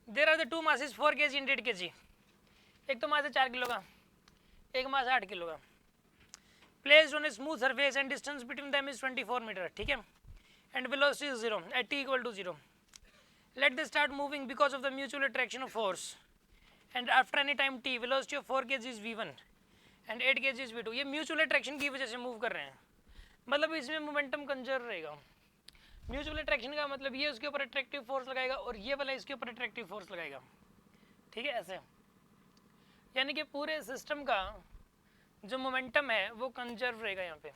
There are the two masses 4 kg and 8 kg। एक तो मास है 4 किलो का, एक मास है 8 किलो का। Placed on a smooth surface and distance between them is 24 metre, ठीक है, and velocity is 0 at t equal to 0। Let they start moving because of the mutual attraction of force and after any time t velocity of 4 kg is v1 and 8 kg is v2। ये mutual attraction की वजह से move कर रहे हैं, मतलब इसमें momentum conserve रहेगा। म्यूचुअल अट्रैक्शन का मतलब ये उसके ऊपर अट्रैक्टिव फोर्स लगाएगा और ये वाला इसके ऊपर अट्रैक्टिव फोर्स लगाएगा, ठीक है, ऐसे। यानी कि पूरे सिस्टम का जो मोमेंटम है वो कंजर्व रहेगा यहाँ पे,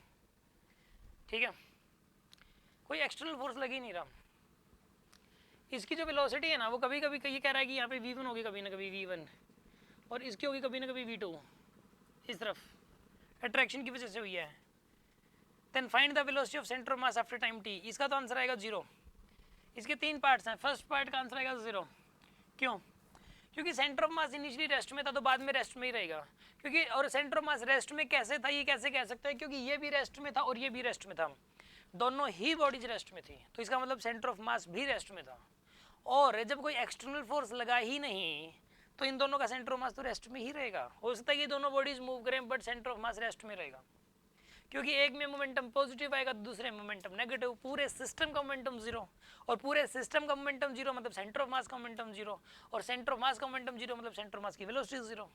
ठीक है, कोई एक्सटर्नल फोर्स लग ही नहीं रहा। इसकी जो वेलोसिटी है ना वो कभी कभी ये कह रहा है कि यहाँ पे v1 होगी कभी ना कभी v1 और इसकी होगी कभी ना कभी v2, इस तरफ अट्रैक्शन की वजह से हुई है। Then find the velocity of centre of mass after time t। इसका तो आंसर आएगा 0। इसके 3 पार्ट्स हैं, फर्स्ट पार्ट का आंसर आएगा 0। क्यों? क्योंकि centre of mass initially rest में था तो बाद में रेस्ट में ही रहेगा, क्योंकि और सेंटर ऑफ मास रेस्ट में कैसे था ये कैसे कह सकते हैं, क्योंकि ये भी रेस्ट में था और ये भी रेस्ट में था, दोनों ही बॉडीज रेस्ट में थी, तो इसका मतलब सेंटर ऑफ मास भी रेस्ट में था। और जब कोई एक्सटर्नल फोर्स लगा ही नहीं तो इन दोनों का सेंटर ऑफ मास तो रेस्ट में ही रहेगा। हो सकता है कि दोनों बॉडीज मूव करें but centre of mass rest में रहेगा, क्योंकि एक में मोमेंटम पॉजिटिव आएगा दूसरे में मोमेंटम नेगेटिव। पूरे सिस्टम का मोमेंटम 0 और पूरे सिस्टम का मोमेंटम 0 मतलब सेंटर ऑफ मास का मोमेंटम 0 और सेंटर ऑफ मास का मोमेंटम 0 मतलब सेंटर ऑफ मास की वेलोसिटी 0।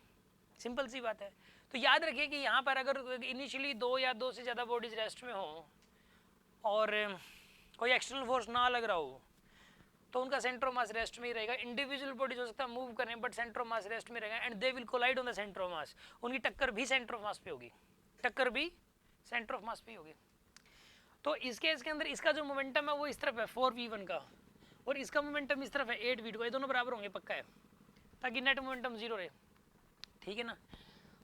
सिंपल सी बात है। तो याद रखिए कि यहाँ पर अगर इनिशियली 2 या 2 से ज़्यादा बॉडीज रेस्ट में हो और कोई एक्सटर्नल फोर्स ना लग रहा हो तो उनका सेंटर ऑफ मास रेस्ट में ही रहेगा। इंडिविजुअल बॉडीज हो सकता है मूव करें but centre of mass rest में रहेगा and they will collide on the centre of mass. उनकी टक्कर भी सेंटर ऑफ मास पे होगी, टक्कर भी सेंटर ऑफ मास पे होगी। तो इस केस के अंदर इसका जो मोमेंटम है वो इस तरफ है 4v1 का और इसका मोमेंटम इस तरफ है 8v2 का, ये दोनों बराबर होंगे पक्का है, ताकि नेट मोमेंटम 0 रहे, ठीक है ना।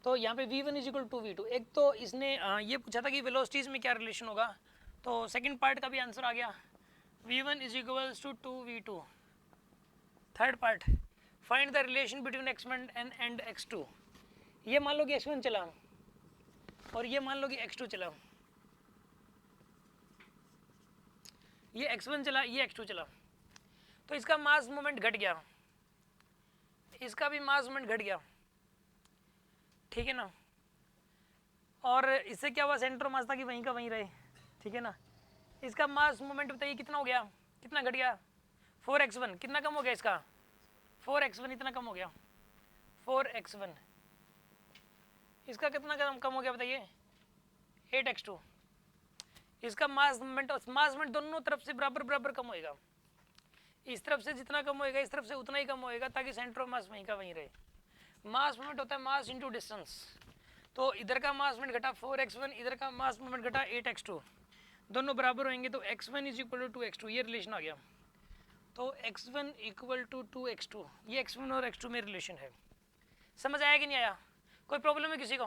तो यहाँ पे v1 is equal to v2। एक तो इसने ये पूछा था कि वेलोसिटीज में क्या रिलेशन होगा, तो सेकंड पार्ट का भी आंसर आ गया, v1 is equals to 2v2। Third part, find the relation between x1 and x2। ये मान लो कि x1 चला और ये मान लो कि x2 चला, ये x1 चला ये x2 चला, तो इसका मास मोमेंट घट गया, इसका भी मास मोमेंट घट गया, ठीक है ना। और इससे क्या हुआ, सेंटर मास था कि वहीं का वहीं रहे, ठीक है ना। इसका मास मोमेंट बताइए कितना हो गया, कितना घट गया, 4x1 कितना कम हो गया, इसका 4x1 इतना कम हो गया, 4x1। इसका कितना कम हो गया बताइए, 8x2। इसका मास मोमेंट दोनों तरफ से बराबर बराबर कम होएगा, इस तरफ से जितना कम होएगा इस तरफ से उतना ही कम होएगा, ताकि सेंटर ऑफ मास वहीं का वहीं रहे। मास मोमेंट होता है मास इनटू डिस्टेंस, तो इधर का मास मोमेंट घटा 4x1, इधर का मास मोमेंट घटा 8x2, दोनों बराबर होंगे तो x1 is equal to 2x2, ये रिलेशन आ गया। तो x1 इक्वल टू 2x2, ये x1 और x2 में रिलेशन है। समझ आया कि नहीं आया, कोई प्रॉब्लम है किसी को?